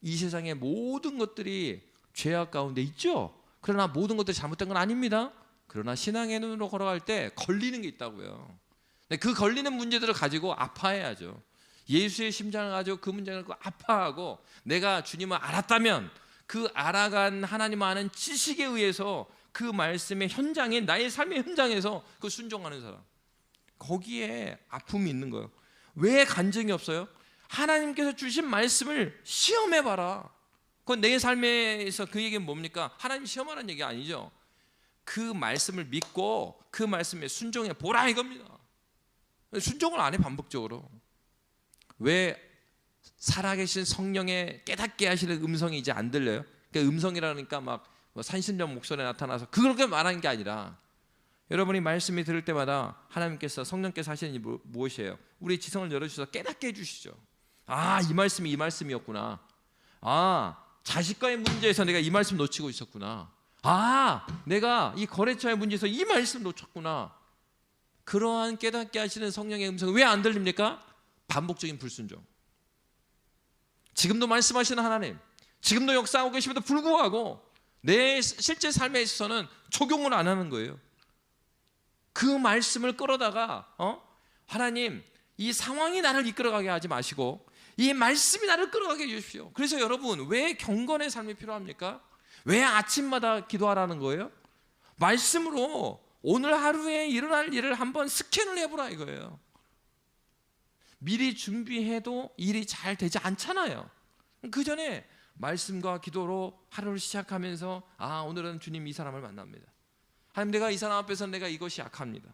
이 세상의 모든 것들이 죄악 가운데 있죠. 그러나 모든 것들이 잘못된 건 아닙니다. 그러나 신앙의 눈으로 걸어갈 때 걸리는 게 있다고요. 그 걸리는 문제들을 가지고 아파해야죠. 예수의 심장을 가지고 그 문제를 갖고 아파하고, 내가 주님을 알았다면 그 알아간 하나님 아는 지식에 의해서 그 말씀의 현장에, 나의 삶의 현장에서 그 순종하는 사람, 거기에 아픔이 있는 거예요. 왜 간증이 없어요? 하나님께서 주신 말씀을 시험해봐라. 그건 내 삶에서 그 얘기는 뭡니까? 하나님 시험하라는 얘기 아니죠. 그 말씀을 믿고 그 말씀에 순종해 보라 이겁니다. 순종을 안 해, 반복적으로. 왜 살아계신 성령의 깨닫게 하시는 음성이 이제 안 들려요? 그러니까 음성이라니까 막 산신령 목소리에 나타나서 그렇게 말하는 게 아니라, 여러분이 말씀이 들을 때마다 하나님께서, 성령께서 하시는 일이 무엇이에요? 우리 지성을 열어주셔서 깨닫게 해주시죠. 이 말씀이 이 말씀이었구나. 자식과의 문제에서 내가 이 말씀 놓치고 있었구나. 내가 이 거래처의 문제에서 이 말씀 놓쳤구나. 그러한 깨닫게 하시는 성령의 음성이 왜 안 들립니까? 반복적인 불순종. 지금도 말씀하시는 하나님, 지금도 역사하고 계심에도 불구하고 내 실제 삶에 있어서는 적용을 안 하는 거예요. 그 말씀을 끌어다가 하나님, 이 상황이 나를 이끌어가게 하지 마시고 이 말씀이 나를 끌어가게 해주십시오. 그래서 여러분, 왜 경건의 삶이 필요합니까? 왜 아침마다 기도하라는 거예요? 말씀으로 오늘 하루에 일어날 일을 한번 스캔을 해보라 이거예요. 미리 준비해도 일이 잘 되지 않잖아요. 그 전에 말씀과 기도로 하루를 시작하면서 오늘은 주님 이 사람을 만납니다. 하나님, 내가 이 사람 앞에서 내가 이것이 약합니다.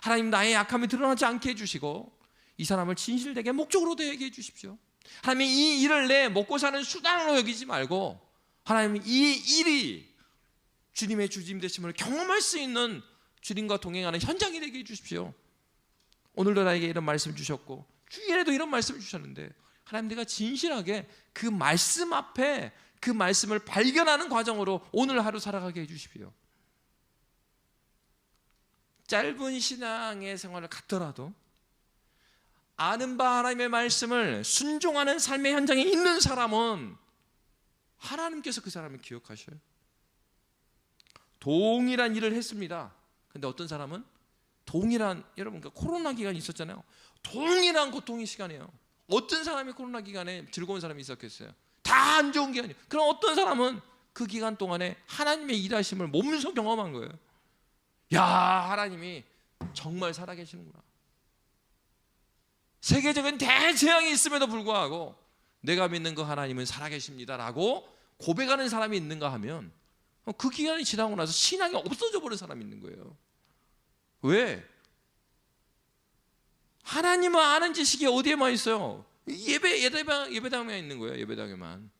하나님 나의 약함이 드러나지 않게 해주시고 이 사람을 진실되게 목적으로 되게 해주십시오. 하나님 이 일을 내 먹고 사는 수단으로 여기지 말고 하나님 이 일이 주님의 주님 되심을 경험할 수 있는 주님과 동행하는 현장이 되게 해주십시오. 오늘도 나에게 이런 말씀 주셨고 주일에도 이런 말씀을 주셨는데 하나님 내가 진실하게 그 말씀 앞에 그 말씀을 발견하는 과정으로 오늘 하루 살아가게 해주십시오. 짧은 신앙의 생활을 갖더라도 아는 바 하나님의 말씀을 순종하는 삶의 현장에 있는 사람은 하나님께서 그 사람을 기억하셔요. 동일한 일을 했습니다. 근데 어떤 사람은 동일한, 여러분 코로나 기간이 있었잖아요. 동일한 고통의 시간이에요. 어떤 사람이 코로나 기간에 즐거운 사람이 있었겠어요? 다 안 좋은 기간이에요. 그럼 어떤 사람은 그 기간 동안에 하나님의 일하심을 몸소 경험한 거예요. 야, 하나님이 정말 살아계시는구나. 세계적인 대재앙이 있음에도 불구하고 내가 믿는 그 하나님은 살아계십니다라고 고백하는 사람이 있는가 하면 그 기간이 지나고 나서 신앙이 없어져 버린 사람이 있는 거예요. 왜? 하나님을 아는 지식이 어디에만 있어요? 예배당에만 있는 거예요. 예배당에만.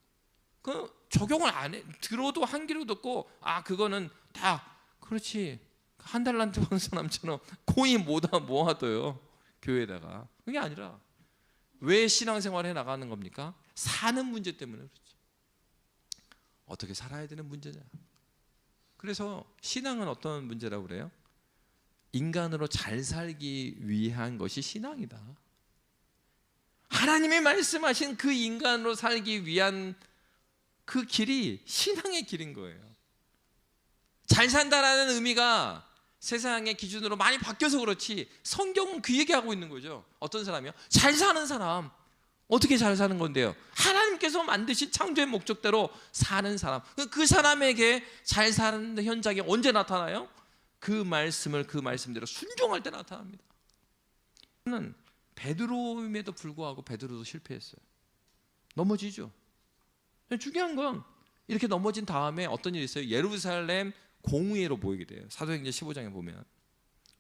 그 적용을 안 해. 들어도 한 귀로 듣고 그거는 다 그렇지. 한 달란트 번 사람처럼 코인 모아둬요. 교회에다가. 그게 아니라 왜 신앙생활을 해 나가는 겁니까? 사는 문제 때문에 그렇죠. 어떻게 살아야 되는 문제냐. 그래서 신앙은 어떤 문제라고 그래요? 인간으로 잘 살기 위한 것이 신앙이다. 하나님이 말씀하신 그 인간으로 살기 위한 그 길이 신앙의 길인 거예요. 잘 산다라는 의미가 세상의 기준으로 많이 바뀌어서 그렇지 성경은 그 얘기하고 있는 거죠. 어떤 사람이요? 잘 사는 사람. 어떻게 잘 사는 건데요? 하나님께서 만드신 창조의 목적대로 사는 사람. 그 사람에게 잘 사는 현장이 언제 나타나요? 그 말씀대로 순종할 때 나타납니다. 저는 베드로임에도 불구하고 베드로도 실패했어요. 넘어지죠. 중요한 건 이렇게 넘어진 다음에 어떤 일이 있어요? 예루살렘 공회로 모이게 돼요. 사도행전 15장에 보면.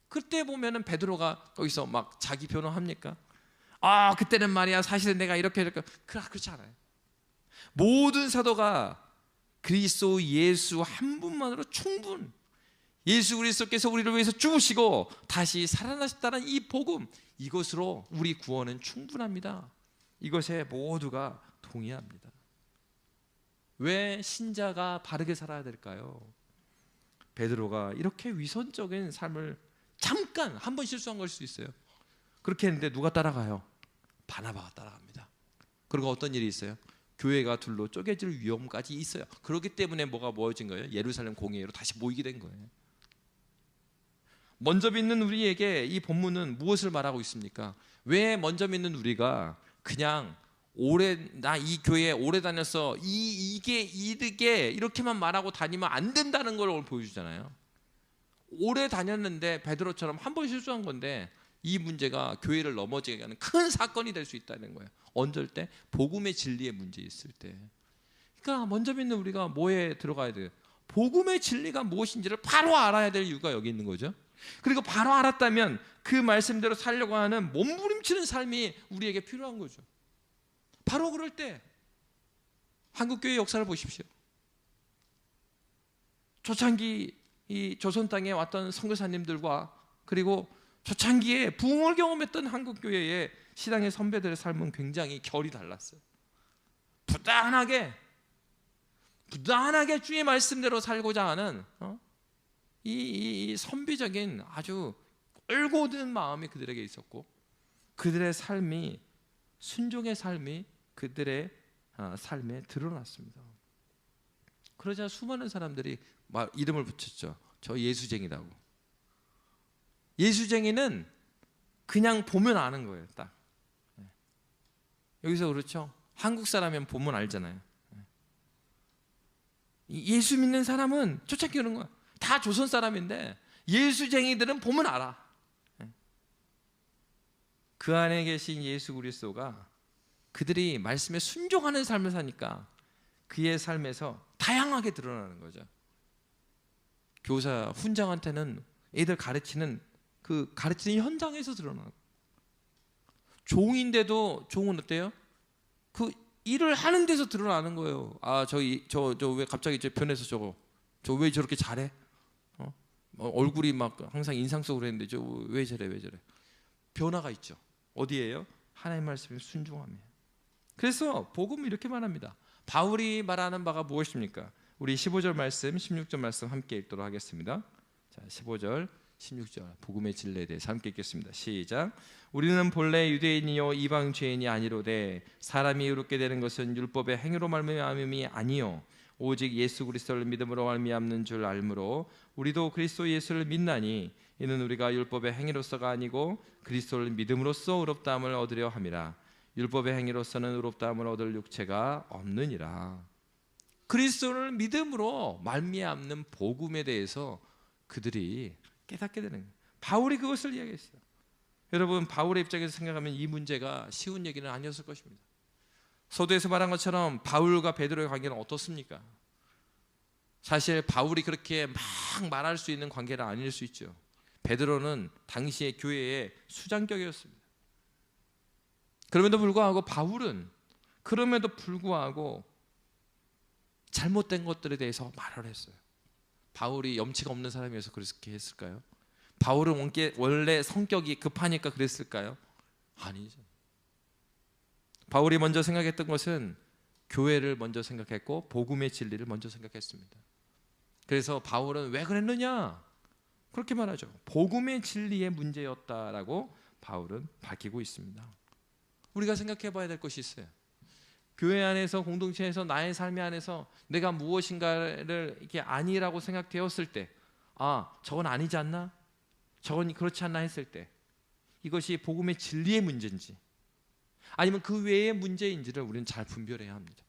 그때 보면은 베드로가 거기서 막 자기 변호합니까? 그때는 말이야 사실은 내가 이렇게 그렇지 않아요. 모든 사도가 그리스도 예수 한 분만으로 충분. 예수 그리스도께서 우리를 위해서 죽으시고 다시 살아나셨다는 이 복음, 이것으로 우리 구원은 충분합니다. 이것에 모두가 동의합니다. 왜 신자가 바르게 살아야 될까요? 베드로가 이렇게 위선적인 삶을 잠깐 한 번 실수한 걸 수도 있어요. 그렇게 했는데 누가 따라가요? 바나바가 따라갑니다. 그리고 어떤 일이 있어요? 교회가 둘로 쪼개질 위험까지 있어요. 그렇기 때문에 뭐가 모여진 거예요? 예루살렘 공회로 다시 모이게 된 거예요. 먼저 믿는 우리에게 이 본문은 무엇을 말하고 있습니까? 왜 먼저 믿는 우리가 그냥 나 이 교회에 오래 다녔어 이게 이득에 이렇게만 말하고 다니면 안 된다는 걸 오늘 보여주잖아요. 오래 다녔는데 베드로처럼 한 번 실수한 건데 이 문제가 교회를 넘어지게 하는 큰 사건이 될 수 있다는 거예요. 언제일 때? 복음의 진리의 문제 있을 때. 그러니까 먼저 믿는 우리가 뭐에 들어가야 돼요? 복음의 진리가 무엇인지를 바로 알아야 될 이유가 여기 있는 거죠. 그리고 바로 알았다면 그 말씀대로 살려고 하는 몸부림치는 삶이 우리에게 필요한 거죠. 바로 그럴 때 한국교회 역사를 보십시오. 초창기 이 조선 땅에 왔던 선교사님들과 그리고 초창기에 부흥을 경험했던 한국교회의 신앙의 선배들의 삶은 굉장히 결이 달랐어요. 부단하게 주의 말씀대로 살고자 하는 이 선비적인 아주 꼴고든 마음이 그들에게 있었고 그들의 삶이 순종의 삶이 그들의 삶에 드러났습니다. 그러자 수많은 사람들이 이름을 붙였죠. 저 예수쟁이라고. 예수쟁이는 그냥 보면 아는 거예요. 딱 여기서 그렇죠. 한국 사람이면 보면 알잖아요. 예수 믿는 사람은 초창기 그런 거야. 다 조선 사람인데 예수쟁이들은 보면 알아. 그 안에 계신 예수 그리스도가 그들이 말씀에 순종하는 삶을 사니까 그의 삶에서 다양하게 드러나는 거죠. 교사 훈장한테는 애들 가르치는 그 가르치는 현장에서 드러나고, 종인데도 종은 어때요? 그 일을 하는 데서 드러나는 거예요. 아, 저 왜 갑자기 저 변해서 저 왜 저렇게 잘해? 얼굴이 막 항상 인상 속으로 했는데 저 왜 저래? 변화가 있죠. 어디에요? 하나님의 말씀에 순종함이에요. 그래서 복음은 이렇게 말합니다. 바울이 말하는 바가 무엇입니까? 우리 15절 말씀, 16절 말씀 함께 읽도록 하겠습니다. 자, 15절, 16절 복음의 진리에 대해서 함께 읽겠습니다. 시작. 우리는 본래 유대인이요 이방 죄인이 아니로되 사람이 의롭게 되는 것은 율법의 행위로 말미암음이 아니요 오직 예수 그리스도를 믿음으로 말미암는 줄 알므로 우리도 그리스도 예수를 믿나니 이는 우리가 율법의 행위로서가 아니고 그리스도를 믿음으로써 의롭다함을 얻으려 함이라. 율법의 행위로서는 의롭다함을 얻을 육체가 없느니라. 그리스도를 믿음으로 말미암는 복음에 대해서 그들이 깨닫게 되는 거예요. 바울이 그것을 이야기했어요. 여러분, 바울의 입장에서 생각하면 이 문제가 쉬운 얘기는 아니었을 것입니다. 서두에서 말한 것처럼 바울과 베드로의 관계는 어떻습니까? 사실 바울이 그렇게 막 말할 수 있는 관계는 아닐 수 있죠. 베드로는 당시의 교회의 수장격이었습니다. 그럼에도 불구하고 바울은 그럼에도 불구하고 잘못된 것들에 대해서 말을 했어요. 바울이 염치가 없는 사람이어서 그렇게 했을까요? 바울은 원래 성격이 급하니까 그랬을까요? 아니죠. 바울이 먼저 생각했던 것은 교회를 먼저 생각했고 복음의 진리를 먼저 생각했습니다. 그래서 바울은 왜 그랬느냐? 그렇게 말하죠. 복음의 진리의 문제였다라고 바울은 밝히고 있습니다. 우리가 생각해 봐야 될 것이 있어요. 교회 안에서, 공동체에서, 나의 삶 안에서 내가 무엇인가를 이렇게 아니라고 생각되었을 때, 아, 저건 아니지 않나? 저건 그렇지 않나 했을 때, 이것이 복음의 진리의 문제인지 아니면 그 외의 문제인지를 우리는 잘 분별해야 합니다.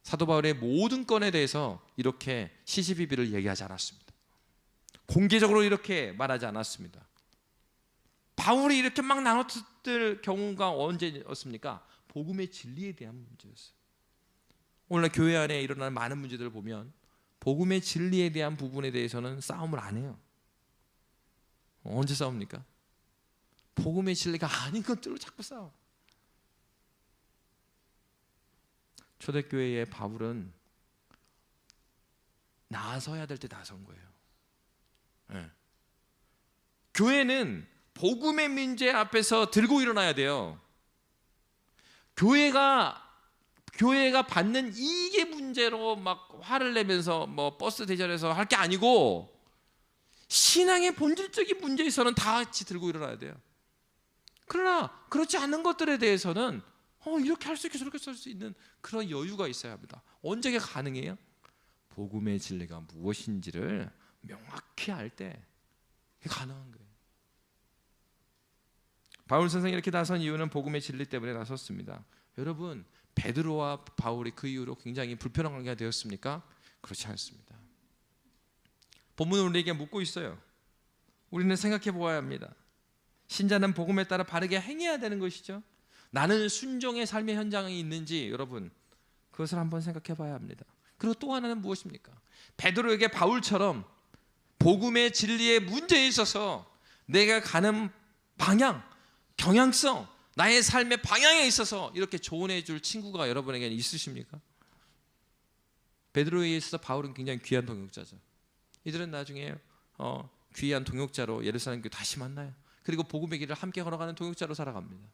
사도 바울의 모든 건에 대해서 이렇게 시시비비를 얘기하지 않았습니다. 공개적으로 이렇게 말하지 않았습니다. 바울이 이렇게 막 나눴을 경우가 언제였습니까? 복음의 진리에 대한 문제였어요. 오늘날 교회 안에 일어나는 많은 문제들을 보면 복음의 진리에 대한 부분에 대해서는 싸움을 안 해요. 언제 싸웁니까? 복음의 진리가 아닌 것들로 자꾸 싸워. 초대교회의 바울은 나서야 될 때 나선 거예요. 네. 교회는 복음의 문제 앞에서 들고 일어나야 돼요. 교회가 받는 이게 문제로 막 화를 내면서 뭐 버스 대절해서 할 게 아니고 신앙의 본질적인 문제에서는 다 같이 들고 일어나야 돼요. 그러나 그렇지 않은 것들에 대해서는 이렇게 할 수 있고 저렇게 할 수 있는 그런 여유가 있어야 합니다. 언제 가능해요? 복음의 진리가 무엇인지를 명확히 알 때 가능한 거예요. 바울 선생이 이렇게 나선 이유는 복음의 진리 때문에 나섰습니다. 여러분, 베드로와 바울이 그 이후로 굉장히 불편한 관계가 되었습니까? 그렇지 않습니다. 본문은 우리에게 묻고 있어요. 우리는 생각해 보아야 합니다. 신자는 복음에 따라 바르게 행해야 되는 것이죠. 나는 순종의 삶의 현장이 있는지 여러분 그것을 한번 생각해 봐야 합니다. 그리고 또 하나는 무엇입니까? 베드로에게 바울처럼 복음의 진리의 문제에 있어서 내가 가는 방향, 경향성, 나의 삶의 방향에 있어서 이렇게 조언해 줄 친구가 여러분에게 있으십니까? 베드로에 있어서 바울은 굉장히 귀한 동역자죠. 이들은 나중에 귀한 동역자로 예루살렘 교회 다시 만나요. 그리고 복음의 길을 함께 걸어가는 동역자로 살아갑니다.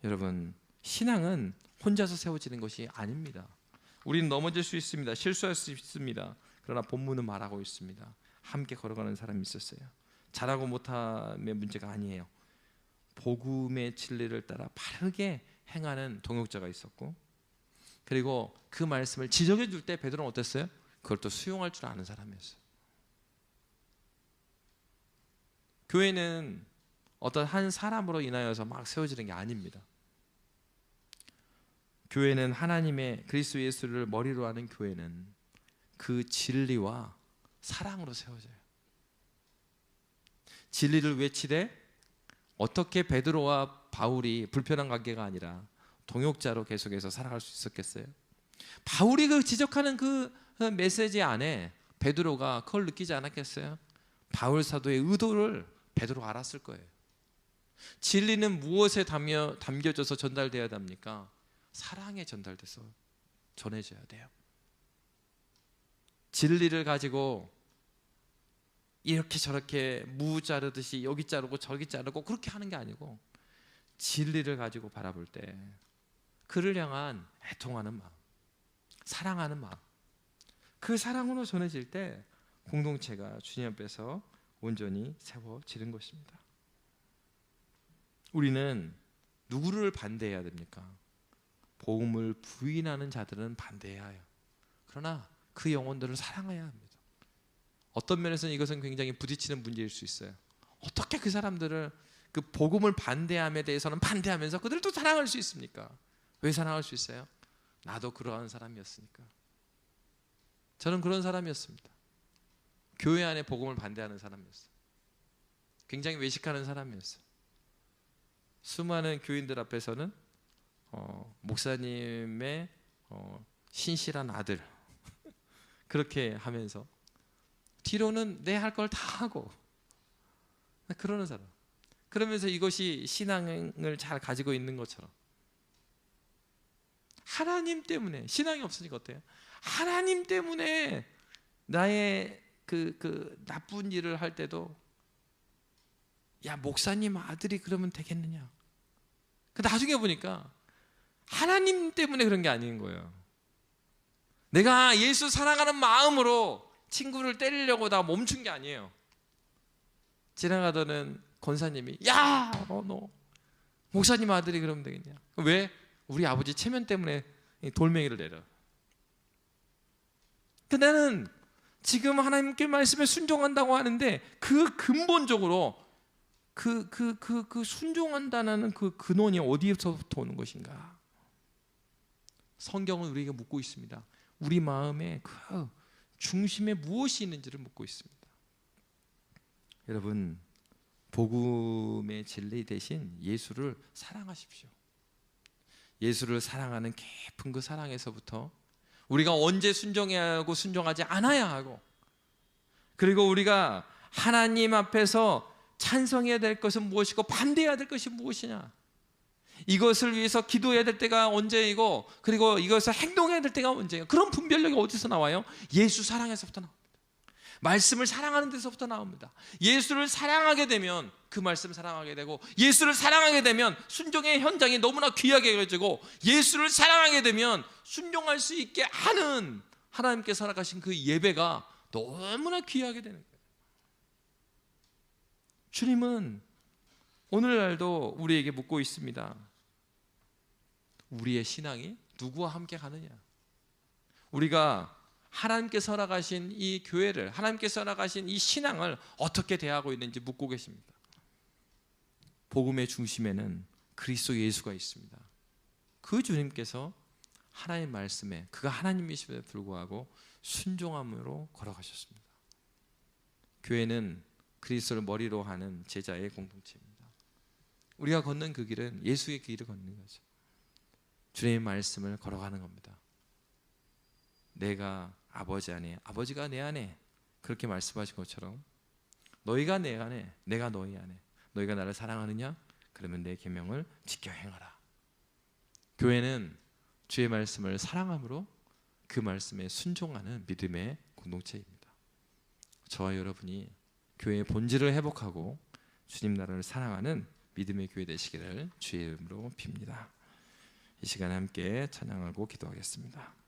여러분, 신앙은 혼자서 세워지는 것이 아닙니다. 우리는 넘어질 수 있습니다. 실수할 수 있습니다. 그러나 본문은 말하고 있습니다. 함께 걸어가는 사람이 있었어요. 잘하고 못함의 문제가 아니에요. 복음의 진리를 따라 바르게 행하는 동역자가 있었고, 그리고 그 말씀을 지적해 줄 때 베드로는 어땠어요? 그걸 또 수용할 줄 아는 사람이었어요. 교회는 어떤 한 사람으로 인하여서 막 세워지는 게 아닙니다. 교회는 하나님의 그리스도 예수를 머리로 하는 교회는 그 진리와 사랑으로 세워져요. 진리를 외치되 어떻게 베드로와 바울이 불편한 관계가 아니라 동역자로 계속해서 살아갈 수 있었겠어요? 바울이 그 지적하는 그 메시지 안에 베드로가 그걸 느끼지 않았겠어요? 바울 사도의 의도를 베드로가 알았을 거예요. 진리는 무엇에 담겨져서 전달돼야 합니까? 사랑에 전달돼서 전해져야 돼요. 진리를 가지고 이렇게 저렇게 무 자르듯이 여기 자르고 저기 자르고 그렇게 하는 게 아니고, 진리를 가지고 바라볼 때 그를 향한 애통하는 마음, 사랑하는 마음, 그 사랑으로 전해질 때 공동체가 주님 앞에서 온전히 세워지는 것입니다. 우리는 누구를 반대해야 됩니까? 복음을 부인하는 자들은 반대해야 해요. 그러나 그 영혼들을 사랑해야 합니다. 어떤 면에서는 이것은 굉장히 부딪히는 문제일 수 있어요. 어떻게 그 사람들을, 그 복음을 반대함에 대해서는 반대하면서 그들을 또 사랑할 수 있습니까? 왜 사랑할 수 있어요? 나도 그러한 사람이었으니까. 저는 그런 사람이었습니다. 교회 안에 복음을 반대하는 사람이었어요. 굉장히 외식하는 사람이었어요. 수많은 교인들 앞에서는 목사님의 신실한 아들 그렇게 하면서 뒤로는 내 할 걸 다 하고 그러는 사람. 그러면서 이것이 신앙을 잘 가지고 있는 것처럼, 하나님 때문에, 신앙이 없으니까 어때요? 하나님 때문에 나의 그 나쁜 일을 할 때도, 야, 목사님 아들이 그러면 되겠느냐? 그 나중에 보니까 하나님 때문에 그런 게 아닌 거예요. 내가 예수 사랑하는 마음으로 친구를 때리려고 다 멈춘 게 아니에요. 지나가던 권사님이, 야, 너 목사님 아들이 그러면 되겠냐? 왜? 우리 아버지 체면 때문에 돌멩이를 내려. 근데 나는 지금 하나님께 말씀에 순종한다고 하는데, 그 근본적으로 그 순종한다는 그 근원이 어디서부터 오는 것인가? 성경은 우리에게 묻고 있습니다. 우리 마음에 그 중심에 무엇이 있는지를 묻고 있습니다. 여러분, 복음의 진리 대신 예수를 사랑하십시오. 예수를 사랑하는 깊은 그 사랑에서부터 우리가 언제 순종해야 하고 순종하지 않아야 하고, 그리고 우리가 하나님 앞에서 찬성해야 될 것은 무엇이고 반대해야 될 것이 무엇이냐, 이것을 위해서 기도해야 될 때가 언제이고, 그리고 이것을 행동해야 될 때가 언제예요. 그런 분별력이 어디서 나와요? 예수 사랑에서부터 나옵니다. 말씀을 사랑하는 데서부터 나옵니다. 예수를 사랑하게 되면 그 말씀을 사랑하게 되고, 예수를 사랑하게 되면 순종의 현장이 너무나 귀하게 여겨지고, 예수를 사랑하게 되면 순종할 수 있게 하는 하나님께서 허락하신 그 예배가 너무나 귀하게 되는 거예요. 주님은 오늘날도 우리에게 묻고 있습니다. 우리의 신앙이 누구와 함께 가느냐? 우리가 하나님께서 허락하신 이 교회를, 하나님께서 허락하신 이 신앙을 어떻게 대하고 있는지 묻고 계십니다. 복음의 중심에는 그리스도 예수가 있습니다. 그 주님께서 하나님 말씀에, 그가 하나님이심에도 불구하고 순종함으로 걸어가셨습니다. 교회는 그리스도를 머리로 하는 제자의 공동체입니다. 우리가 걷는 그 길은 예수의 길을 걷는 거죠. 주님의 말씀을 걸어가는 겁니다. 내가 아버지 안에, 아버지가 내 안에, 그렇게 말씀하신 것처럼 너희가 내 안에, 내가 너희 안에, 너희가 나를 사랑하느냐? 그러면 내 계명을 지켜 행하라. 교회는 주의 말씀을 사랑함으로 그 말씀에 순종하는 믿음의 공동체입니다. 저와 여러분이 교회의 본질을 회복하고 주님 나라를 사랑하는 믿음의 교회 되시기를 주의 이름으로 빕니다. 이 시간에 함께 찬양하고 기도하겠습니다.